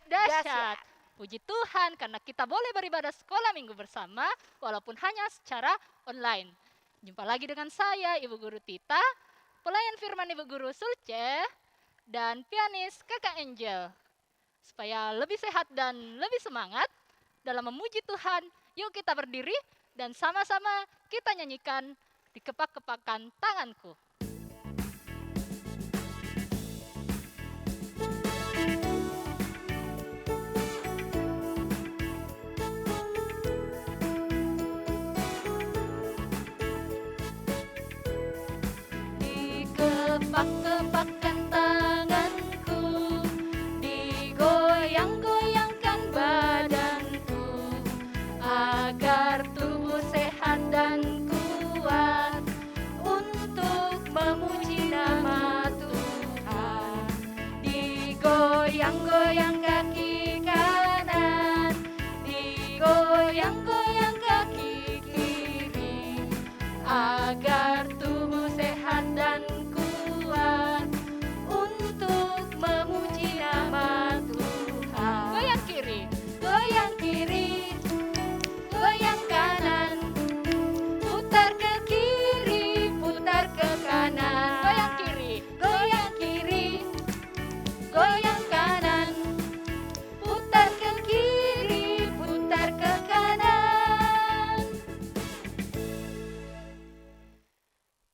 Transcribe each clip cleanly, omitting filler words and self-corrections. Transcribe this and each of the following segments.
Dahsyat. Puji Tuhan karena kita boleh beribadah sekolah minggu bersama walaupun hanya secara online. Jumpa lagi dengan saya, Ibu Guru Tita, pelayan firman Ibu Guru Sulce, dan pianis Kakak Angel. Supaya lebih sehat dan lebih semangat dalam memuji Tuhan, yuk kita berdiri dan sama-sama kita nyanyikan di kepak-kepakan tanganku. Kepak-kepakan tanganku, digoyang-goyangkan badanku, agar tubuh sehat dan kuat untuk memuji nama Tuhan. Digoyang-goyang kaki kanan, digoyang-goyang kaki kiri, agar tubuh sehat dan untuk memuji nama Tuhan. Goyang kiri, goyang kiri, goyang kanan, putar ke kiri, putar ke kanan. Goyang kiri, goyang kiri, goyang kanan, putar ke kiri, putar ke kanan.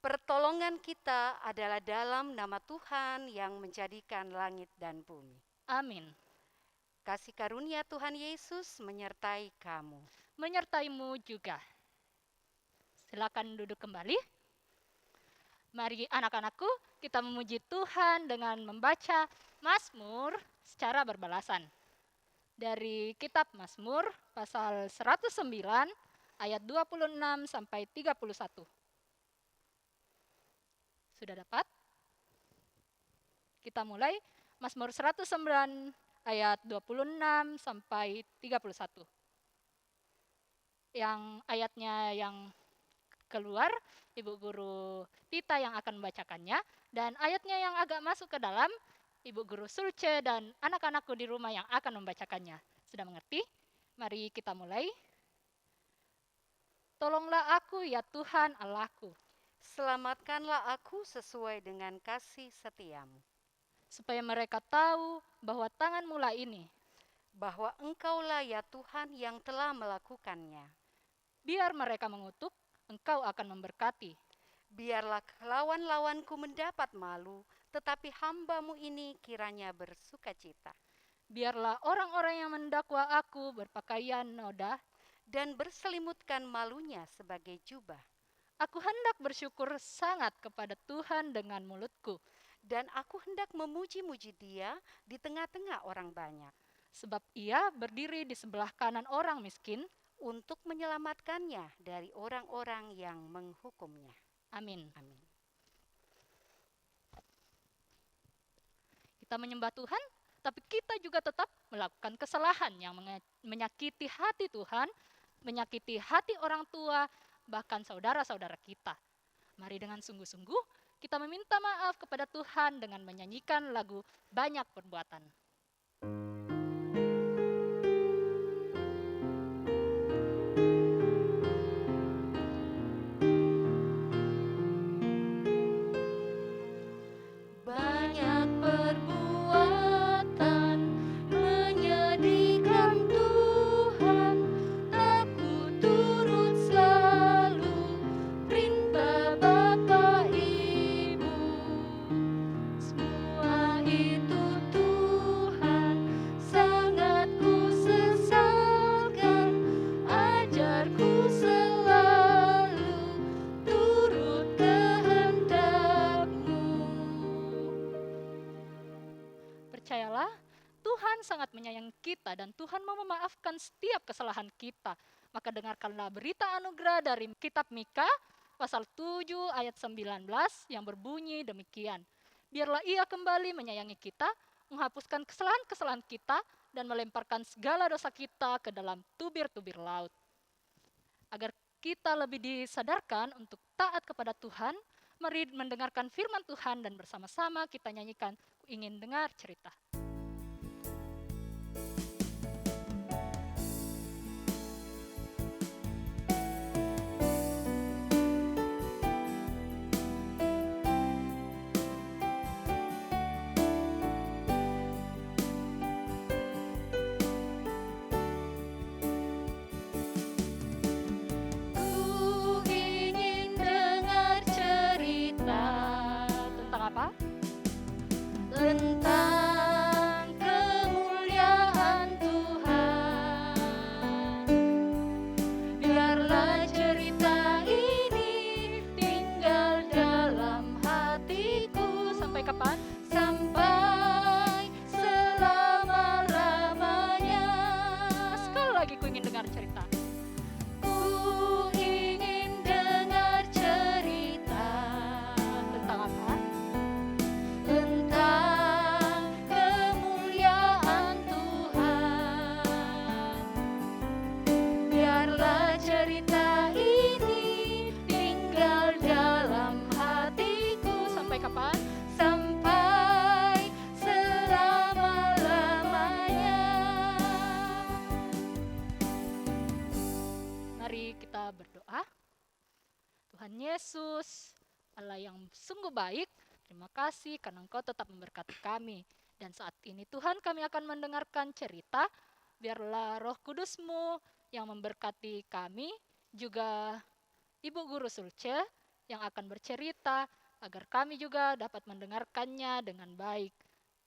Pertolongan kita adalah dalam nama Tuhan yang menjadikan langit dan bumi. Amin. Kasih karunia Tuhan Yesus menyertai kamu. Menyertaimu juga. Silakan duduk kembali. Mari anak-anakku, kita memuji Tuhan dengan membaca Mazmur secara berbalasan. Dari kitab Mazmur pasal 109 ayat 26 sampai 31. Sudah dapat? Kita mulai Mazmur 109 ayat 26 sampai 31. Yang ayatnya yang keluar, Ibu Guru Tita yang akan membacakannya, dan ayatnya yang agak masuk ke dalam, Ibu Guru Sulce dan anak-anakku di rumah yang akan membacakannya. Sudah mengerti? Mari kita mulai. Tolonglah aku ya Tuhan Allahku. Selamatkanlah aku sesuai dengan kasih setiamu. Supaya mereka tahu bahwa tangan-Mu lah ini. Bahwa Engkaulah ya Tuhan yang telah melakukannya. Biar mereka mengutuk, Engkau akan memberkati. Biarlah lawan-lawanku mendapat malu, tetapi hamba-Mu ini kiranya bersukacita. Biarlah orang-orang yang mendakwa aku berpakaian noda, dan berselimutkan malunya sebagai jubah. Aku hendak bersyukur sangat kepada Tuhan dengan mulutku. Dan aku hendak memuji-muji Dia di tengah-tengah orang banyak. Sebab Ia berdiri di sebelah kanan orang miskin, untuk menyelamatkannya dari orang-orang yang menghukumnya. Amin. Amin. Kita menyembah Tuhan, tapi kita juga tetap melakukan kesalahan yang menyakiti hati Tuhan, menyakiti hati orang tua, bahkan saudara-saudara kita. Mari dengan sungguh-sungguh kita meminta maaf kepada Tuhan dengan menyanyikan lagu Banyak Perbuatan. Banyak perbuatan menyedihkan Tuhan, aku turut selalu perintah Bapa Ibu. Semua itu Tuhan sangat ku sesalkan, ajarku selalu turut kehendak-Mu. Percayalah, Tuhan sangat menyayangi kita dan Tuhan mau memaafkan setiap kesalahan kita. Maka dengarkanlah berita anugerah dari kitab Mika pasal 7 ayat 19 yang berbunyi demikian. Biarlah Ia kembali menyayangi kita, menghapuskan kesalahan-kesalahan kita dan melemparkan segala dosa kita ke dalam tubir-tubir laut. Agar kita lebih disadarkan untuk taat kepada Tuhan, mari mendengarkan firman Tuhan dan bersama-sama kita nyanyikan Ku Ingin Dengar Cerita. Ku ingin dengar cerita. Ku ingin dengar cerita Tentang apa? tentang kemuliaan Tuhan. Biarlah cerita ini tinggal dalam hatiku Sampai kapan? sampai selama-lamanya. Mari kita berdoa. Tuhan Yesus, Allah yang sungguh baik, terima kasih karena Engkau tetap memberkati kami. Dan saat ini Tuhan, kami akan mendengarkan cerita. Biarlah Roh Kudus-Mu yang memberkati kami, juga Ibu Guru Sulce yang akan bercerita, agar kami juga dapat mendengarkannya dengan baik.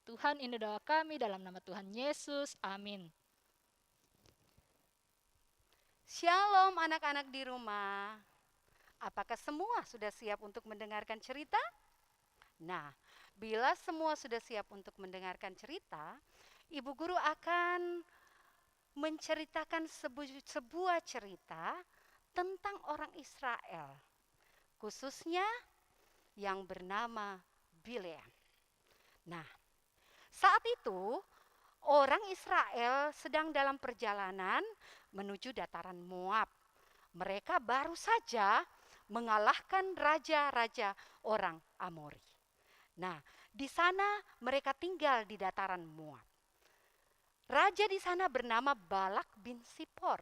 Tuhan, ini doa kami dalam nama Tuhan Yesus. Amin. Shalom anak-anak di rumah. Apakah semua sudah siap untuk mendengarkan cerita? Nah, bila semua sudah siap untuk mendengarkan cerita, Ibu Guru akan menceritakan sebuah cerita tentang orang Israel, khususnya yang bernama Bileam. Nah, saat itu orang Israel sedang dalam perjalanan menuju dataran Moab. Mereka baru saja mengalahkan raja-raja orang Amori. Nah, di sana mereka tinggal di dataran Moab. Raja di sana bernama Balak bin Sipor.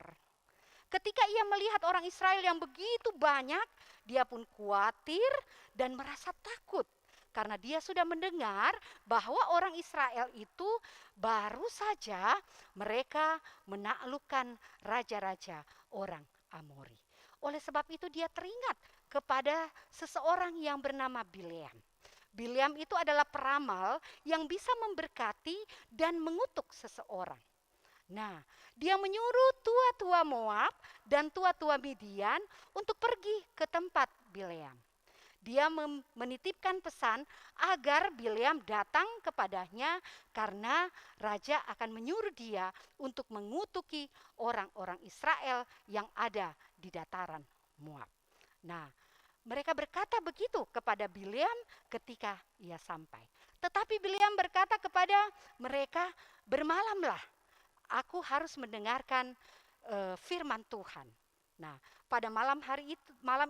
Ketika ia melihat orang Israel yang begitu banyak, dia pun khawatir dan merasa takut. Karena dia sudah mendengar bahwa orang Israel itu baru saja mereka menaklukkan raja-raja orang Amori. Oleh sebab itu dia teringat kepada seseorang yang bernama Bileam. Bileam itu adalah peramal yang bisa memberkati dan mengutuk seseorang. Nah, dia menyuruh tua-tua Moab dan tua-tua Midian untuk pergi ke tempat Bileam. Dia menitipkan pesan agar Bileam datang kepadanya karena raja akan menyuruh dia untuk mengutuki orang-orang Israel yang ada di dataran Moab. Nah, mereka berkata begitu kepada Bileam ketika ia sampai. Tetapi Bileam berkata kepada mereka, "Bermalamlah, aku harus mendengarkan firman Tuhan." Nah, pada malam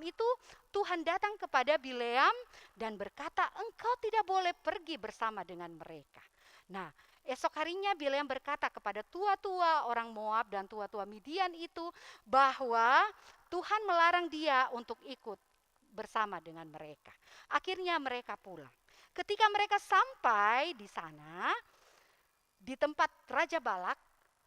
itu Tuhan datang kepada Bileam dan berkata, "Engkau tidak boleh pergi bersama dengan mereka." Nah, esok harinya Bileam berkata kepada tua-tua orang Moab dan tua-tua Midian itu bahwa Tuhan melarang dia untuk ikut bersama dengan mereka. Akhirnya mereka pulang. Ketika mereka sampai di sana, di tempat Raja Balak,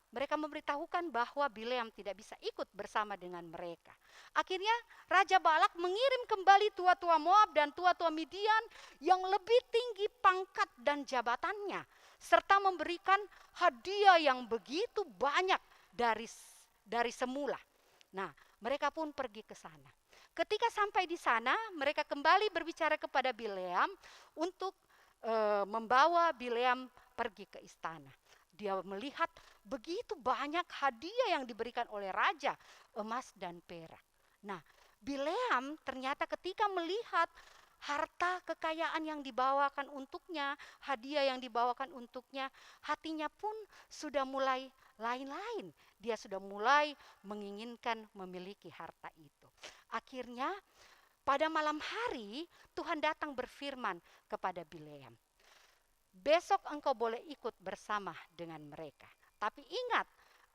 mereka memberitahukan bahwa Bileam tidak bisa ikut bersama dengan mereka. Akhirnya Raja Balak mengirim kembali tua-tua Moab dan tua-tua Midian yang lebih tinggi pangkat dan jabatannya, serta memberikan hadiah yang begitu banyak dari semula. Nah, mereka pun pergi ke sana. Ketika sampai di sana, mereka kembali berbicara kepada Bileam untuk membawa Bileam pergi ke istana. Dia melihat begitu banyak hadiah yang diberikan oleh raja, emas dan perak. Nah, Bileam ternyata ketika melihat harta kekayaan yang dibawakan untuknya, hadiah yang dibawakan untuknya, hatinya pun sudah mulai lain-lain. Dia sudah mulai menginginkan memiliki harta itu. Akhirnya pada malam hari Tuhan datang berfirman kepada Bileam, "Besok engkau boleh ikut bersama dengan mereka. Tapi ingat,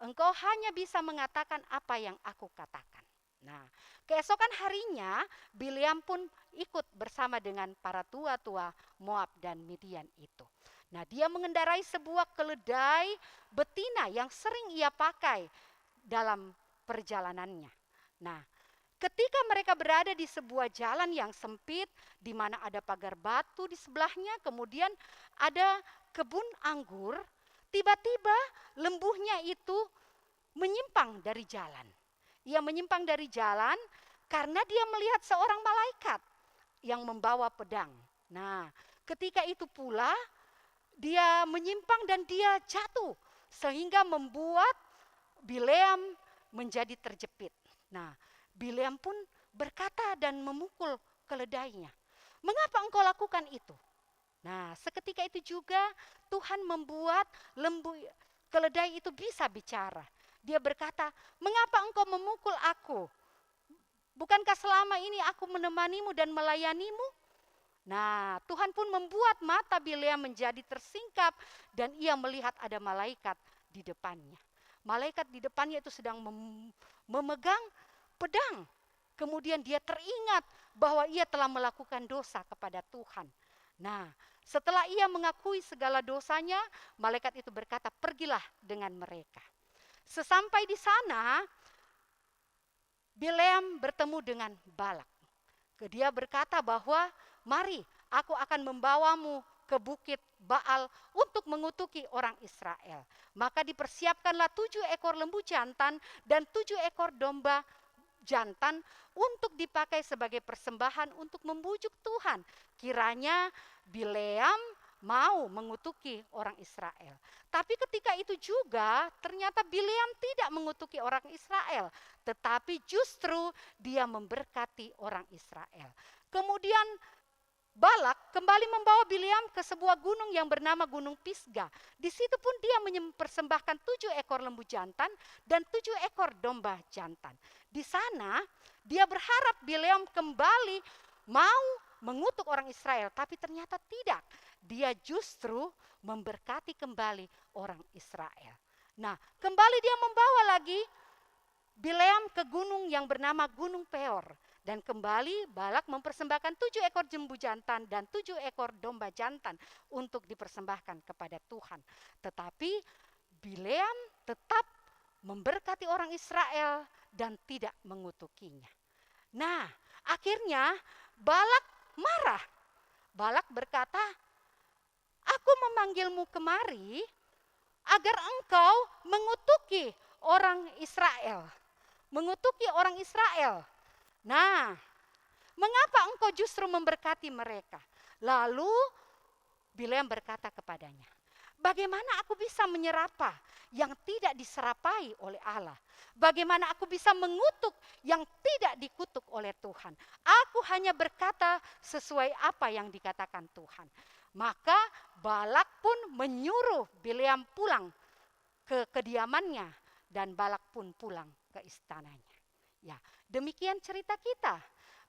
engkau hanya bisa mengatakan apa yang aku katakan." Nah, keesokan harinya Bileam pun ikut bersama dengan para tua-tua Moab dan Midian itu. Nah, dia mengendarai sebuah keledai betina yang sering ia pakai dalam perjalanannya. Nah, ketika mereka berada di sebuah jalan yang sempit, di mana ada pagar batu di sebelahnya, kemudian ada kebun anggur, tiba-tiba lembunya itu menyimpang dari jalan. Ia menyimpang dari jalan karena dia melihat seorang malaikat yang membawa pedang. Nah, ketika itu pula dia menyimpang dan dia jatuh, sehingga membuat Bileam menjadi terjepit. Nah, Bileam pun berkata dan memukul keledainya. Mengapa engkau lakukan itu? Nah, seketika itu juga Tuhan membuat keledai itu bisa bicara. Dia berkata, mengapa engkau memukul aku? Bukankah selama ini aku menemanimu dan melayanimu? Nah, Tuhan pun membuat mata Bileam menjadi tersingkap dan ia melihat ada malaikat di depannya. Malaikat di depannya itu sedang memegang pedang. Kemudian dia teringat bahwa ia telah melakukan dosa kepada Tuhan. Nah, setelah ia mengakui segala dosanya, malaikat itu berkata, pergilah dengan mereka. Sesampai di sana, Bileam bertemu dengan Balak. Dia berkata bahwa, mari aku akan membawamu ke bukit Baal untuk mengutuki orang Israel. Maka dipersiapkanlah 7 ekor lembu jantan dan 7 ekor domba jantan untuk dipakai sebagai persembahan untuk membujuk Tuhan. Kiranya Bileam mau mengutuki orang Israel. Tapi ketika itu juga ternyata Bileam tidak mengutuki orang Israel, tetapi justru dia memberkati orang Israel. Kemudian Balak kembali membawa Bileam ke sebuah gunung yang bernama Gunung Pisga. Di situ pun dia mempersembahkan 7 ekor lembu jantan dan 7 ekor domba jantan. Di sana dia berharap Bileam kembali mau mengutuk orang Israel, tapi ternyata tidak. Dia justru memberkati kembali orang Israel. Nah, kembali dia membawa lagi Bileam ke gunung yang bernama Gunung Peor. Dan kembali Balak mempersembahkan 7 ekor lembu jantan dan 7 ekor domba jantan untuk dipersembahkan kepada Tuhan. Tetapi Bileam tetap memberkati orang Israel dan tidak mengutukinya. Nah, akhirnya Balak marah. Balak berkata, aku memanggilmu kemari agar engkau mengutuki orang Israel. Mengutuki orang Israel. Nah, mengapa engkau justru memberkati mereka? Lalu Bileam berkata kepadanya, bagaimana aku bisa menyerapah yang tidak diserapai oleh Allah? Bagaimana aku bisa mengutuk yang tidak dikutuk oleh Tuhan? Aku hanya berkata sesuai apa yang dikatakan Tuhan. Maka Balak pun menyuruh Bileam pulang ke kediamannya dan Balak pun pulang ke istananya. Ya, demikian cerita kita.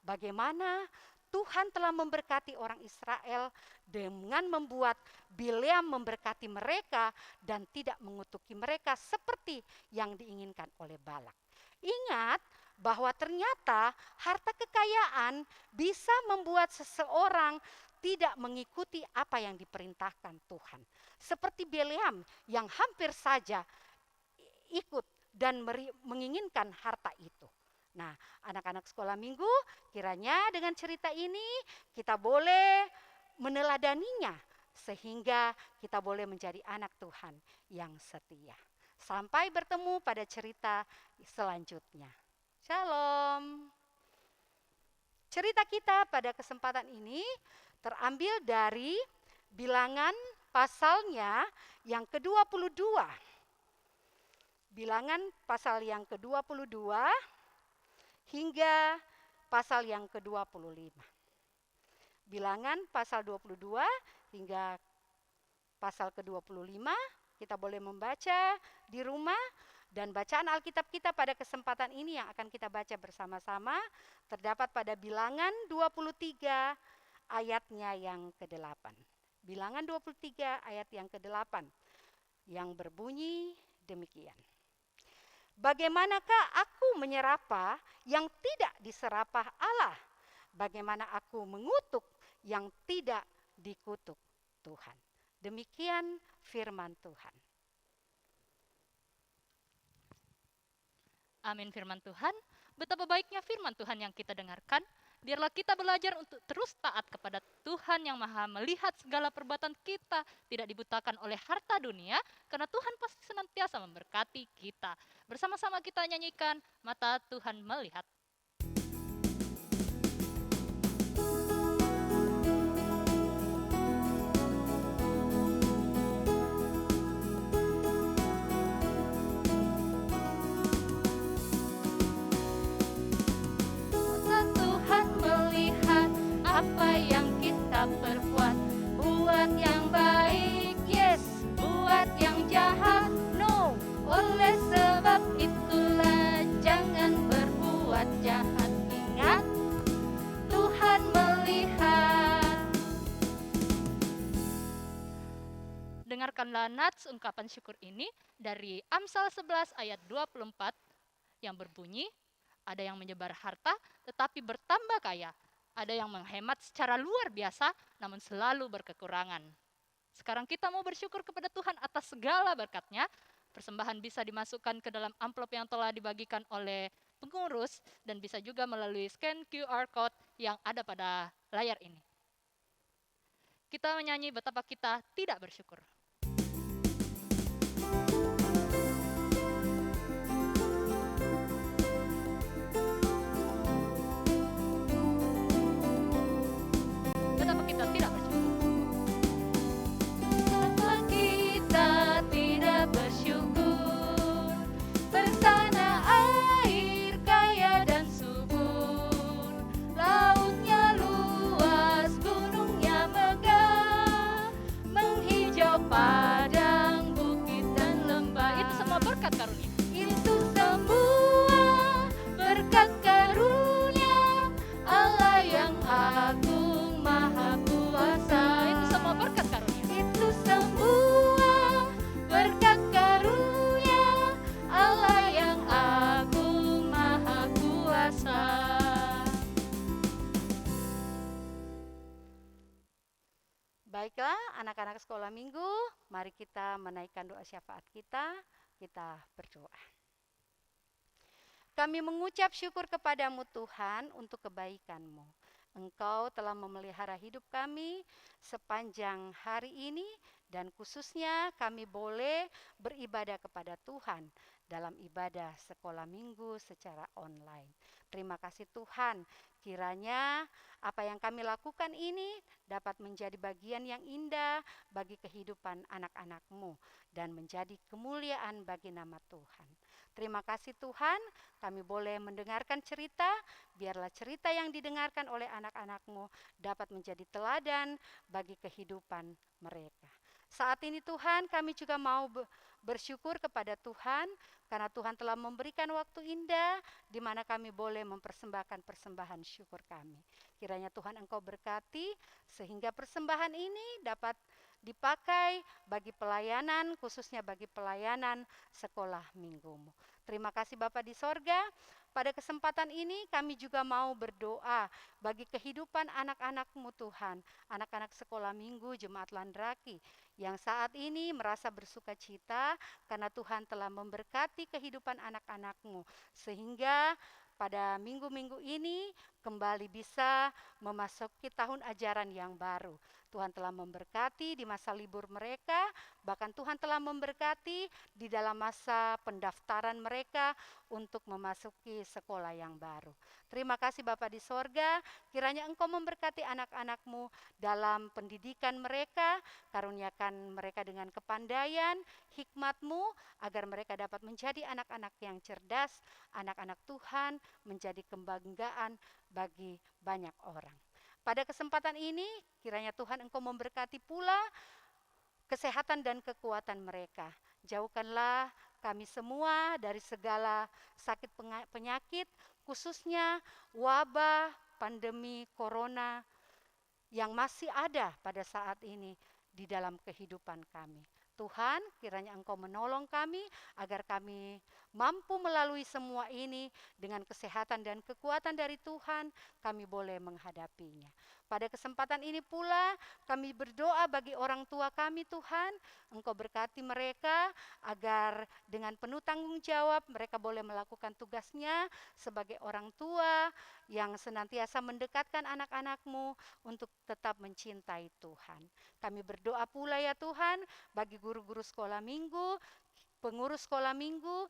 Bagaimana Tuhan telah memberkati orang Israel dengan membuat Bileam memberkati mereka dan tidak mengutuki mereka seperti yang diinginkan oleh Balak. Ingat bahwa ternyata harta kekayaan bisa membuat seseorang tidak mengikuti apa yang diperintahkan Tuhan. Seperti Bileam yang hampir saja ikut dan menginginkan harta itu. Nah, anak-anak sekolah minggu, kiranya dengan cerita ini kita boleh meneladaninya sehingga kita boleh menjadi anak Tuhan yang setia. Sampai bertemu pada cerita selanjutnya. Shalom. Cerita kita pada kesempatan ini terambil dari Bilangan pasalnya yang ke-22. Bilangan pasal yang ke-22 hingga pasal yang ke-25. Bilangan pasal 22 hingga pasal ke-25 kita boleh membaca di rumah, dan bacaan Alkitab kita pada kesempatan ini yang akan kita baca bersama-sama terdapat pada Bilangan 23 ayatnya yang ke-8. Bilangan 23 ayat yang ke-8 yang berbunyi demikian. Bagaimanakah aku menyerapah yang tidak diserapah Allah? Bagaimana aku mengutuk yang tidak dikutuk Tuhan? Demikian firman Tuhan. Amin firman Tuhan. Betapa baiknya firman Tuhan yang kita dengarkan. Biarlah kita belajar untuk terus taat kepada Tuhan yang Maha melihat segala perbuatan kita, tidak dibutakan oleh harta dunia, karena Tuhan pasti senantiasa memberkati kita. Bersama-sama kita nyanyikan Mata Tuhan Melihat. Dengarkanlah nats ungkapan syukur ini dari Amsal 11 ayat 24 yang berbunyi, ada yang menyebar harta tetapi bertambah kaya. Ada yang menghemat secara luar biasa namun selalu berkekurangan. Sekarang kita mau bersyukur kepada Tuhan atas segala berkat-Nya. Persembahan bisa dimasukkan ke dalam amplop yang telah dibagikan oleh pengurus dan bisa juga melalui scan QR code yang ada pada layar ini. Kita menyanyi betapa kita tidak bersyukur. Betapa kita tidak bersyukur. Betapa kita tidak bersyukur, bertanah air kaya dan subur, lautnya luas, gunungnya megah, menghijau padang, bukit dan lembah. Itu semua berkat karunia. Itu semua berkat karunia Allah yang agung maha kuasa. Itu semua berkat karunia. Itu semua berkat karunia Allah yang agung maha kuasa. Baiklah anak-anak sekolah minggu, mari kita menaikkan doa syafaat kita berdoa. Kami mengucap syukur kepadamu Tuhan untuk kebaikan-Mu. Engkau telah memelihara hidup kami sepanjang hari ini dan khususnya kami boleh beribadah kepada Tuhan dalam ibadah sekolah minggu secara online. Terima kasih Tuhan, kiranya apa yang kami lakukan ini dapat menjadi bagian yang indah bagi kehidupan anak-anak-Mu dan menjadi kemuliaan bagi nama Tuhan. Terima kasih Tuhan, kami boleh mendengarkan cerita, biarlah cerita yang didengarkan oleh anak-anak-Mu dapat menjadi teladan bagi kehidupan mereka. Saat ini Tuhan, kami juga mau bersyukur kepada Tuhan karena Tuhan telah memberikan waktu indah di mana kami boleh mempersembahkan persembahan syukur kami. Kiranya Tuhan Engkau berkati sehingga persembahan ini dapat dipakai bagi pelayanan, khususnya bagi pelayanan sekolah minggumu. Terima kasih Bapa di sorga. Pada kesempatan ini kami juga mau berdoa bagi kehidupan anak-anak-Mu Tuhan, anak-anak sekolah minggu Jemaat Landraki yang saat ini merasa bersuka cita karena Tuhan telah memberkati kehidupan anak-anak-Mu sehingga pada minggu-minggu ini kembali bisa memasuki tahun ajaran yang baru. Tuhan telah memberkati di masa libur mereka, bahkan Tuhan telah memberkati di dalam masa pendaftaran mereka untuk memasuki sekolah yang baru. Terima kasih Bapa di sorga, kiranya Engkau memberkati anak-anak-Mu dalam pendidikan mereka, karuniakan mereka dengan kepandaian, hikmat-Mu, agar mereka dapat menjadi anak-anak yang cerdas, anak-anak Tuhan, menjadi kebanggaan bagi banyak orang. Pada kesempatan ini, kiranya Tuhan Engkau memberkati pula kesehatan dan kekuatan mereka. Jauhkanlah kami semua dari segala sakit penyakit, khususnya wabah, pandemi, corona yang masih ada pada saat ini di dalam kehidupan kami. Tuhan, kiranya Engkau menolong kami agar kami mampu melalui semua ini dengan kesehatan dan kekuatan dari Tuhan, kami boleh menghadapinya. Pada kesempatan ini pula kami berdoa bagi orang tua kami Tuhan, Engkau berkati mereka agar dengan penuh tanggung jawab mereka boleh melakukan tugasnya sebagai orang tua yang senantiasa mendekatkan anak-anak-Mu untuk tetap mencintai Tuhan. Kami berdoa pula ya Tuhan bagi guru-guru sekolah minggu, pengurus sekolah minggu,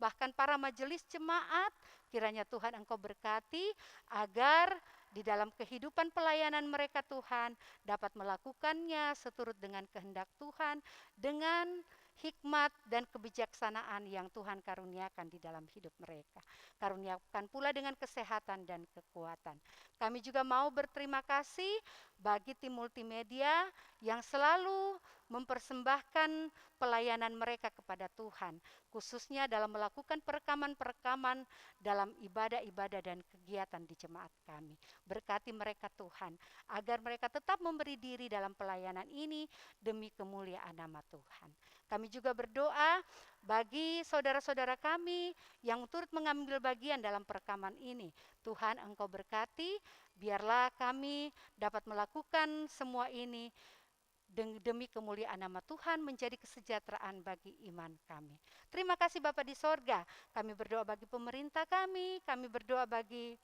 bahkan para majelis jemaat, kiranya Tuhan Engkau berkati agar di dalam kehidupan pelayanan mereka Tuhan dapat melakukannya seturut dengan kehendak Tuhan, dengan hikmat dan kebijaksanaan yang Tuhan karuniakan di dalam hidup mereka. Karuniakan pula dengan kesehatan dan kekuatan. Kami juga mau berterima kasih bagi tim multimedia yang selalu mempersembahkan pelayanan mereka kepada Tuhan, khususnya dalam melakukan perekaman-perekaman dalam ibadah-ibadah dan kegiatan di jemaat kami. Berkati mereka Tuhan, agar mereka tetap memberi diri dalam pelayanan ini demi kemuliaan nama Tuhan. Kami juga berdoa bagi saudara-saudara kami yang turut mengambil bagian dalam perekaman ini. Tuhan, Engkau berkati, biarlah kami dapat melakukan semua ini demi kemuliaan nama Tuhan, menjadi kesejahteraan bagi iman kami. Terima kasih Bapa di sorga. Kami berdoa bagi pemerintah kami berdoa bagi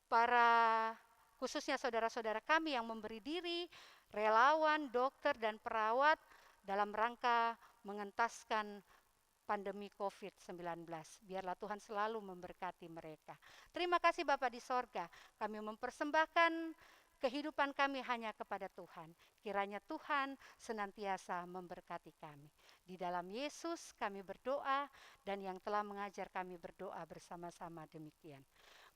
para khususnya saudara-saudara kami yang memberi diri, relawan, dokter, dan perawat dalam rangka mengentaskan pandemi COVID-19. Biarlah Tuhan selalu memberkati mereka. Terima kasih Bapa di sorga. Kami mempersembahkan kehidupan kami hanya kepada Tuhan. Kiranya Tuhan senantiasa memberkati kami. Di dalam Yesus kami berdoa, dan yang telah mengajar kami berdoa bersama-sama demikian.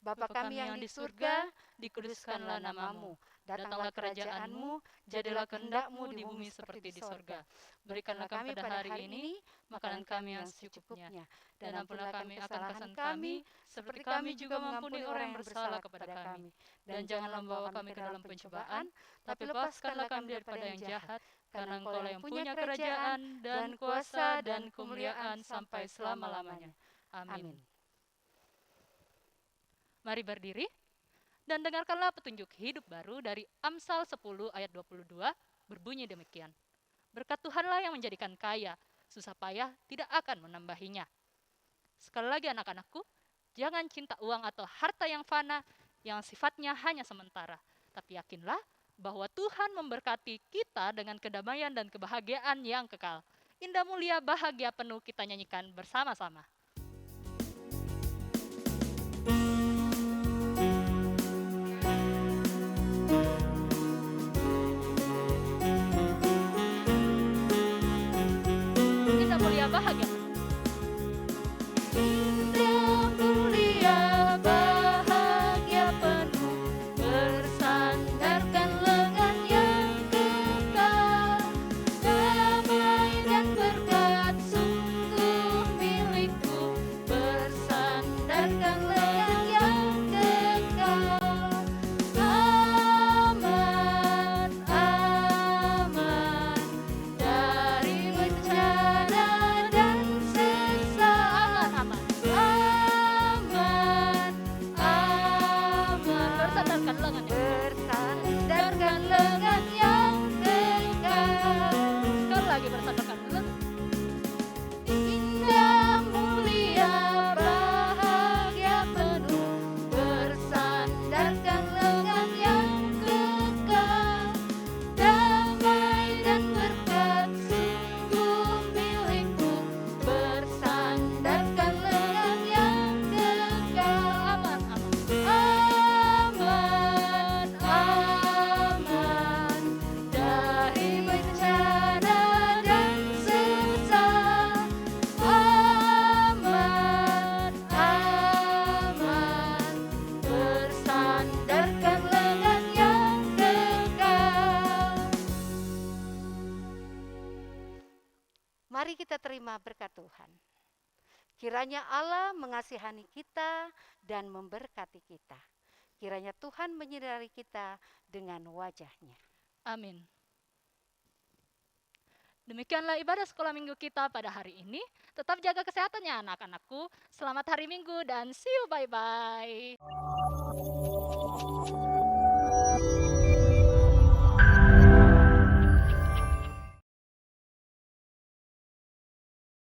Bapa kami yang di surga, dikuduskanlah namamu. Datanglah kerajaan-Mu, jadilah kehendak-Mu di bumi seperti di surga. Berikanlah kami pada hari ini makanan kami yang secukupnya, dan ampunilah kami akan kesalahan kami, seperti kami juga mengampuni orang yang bersalah kepada kami. Dan janganlah membawa kami ke dalam pencobaan, tapi lepaskanlah kami daripada yang jahat, karena Engkau yang punya kerajaan, dan kuasa, dan kemuliaan sampai selama-lamanya. Amin. Mari berdiri dan dengarkanlah petunjuk hidup baru dari Amsal 10 ayat 22 berbunyi demikian. Berkat Tuhanlah yang menjadikan kaya, susah payah tidak akan menambahinya. Sekali lagi anak-anakku, jangan cinta uang atau harta yang fana yang sifatnya hanya sementara. Tapi yakinlah bahwa Tuhan memberkati kita dengan kedamaian dan kebahagiaan yang kekal. Indah mulia bahagia penuh kita nyanyikan bersama-sama. Indah mulia bahagia. Indah mulia bahagia penuh, bersandarkan lengan yang kekal. Damai dan berkat sungguh milikku, bersandarkan lengan yang kekal. Aman, aman dari bencana dan sesaat. Aman. Aman, aman, Bersandarkan lengan yang bersandarkan lengan yang kekal. sekali lagi bersandarkan lengan. Indah mulia bahagia penuh, bersandarkan lengan yang kekal. Damai dan berkat sungguh milikku, bersandarkan lengan yang kekal. Aman, aman. Aman, aman dari bencana dan sesat. Aman, aman, bersandarkan lengan yang kekal. Mari kita terima berkat Tuhan. Kiranya Allah mengasihani kita dan memberkati kita. Kiranya Tuhan menyinari kita dengan wajah-Nya. Amin. Demikianlah ibadah sekolah minggu kita pada hari ini. Tetap jaga kesehatannya anak-anakku. Selamat hari Minggu dan see you, bye-bye.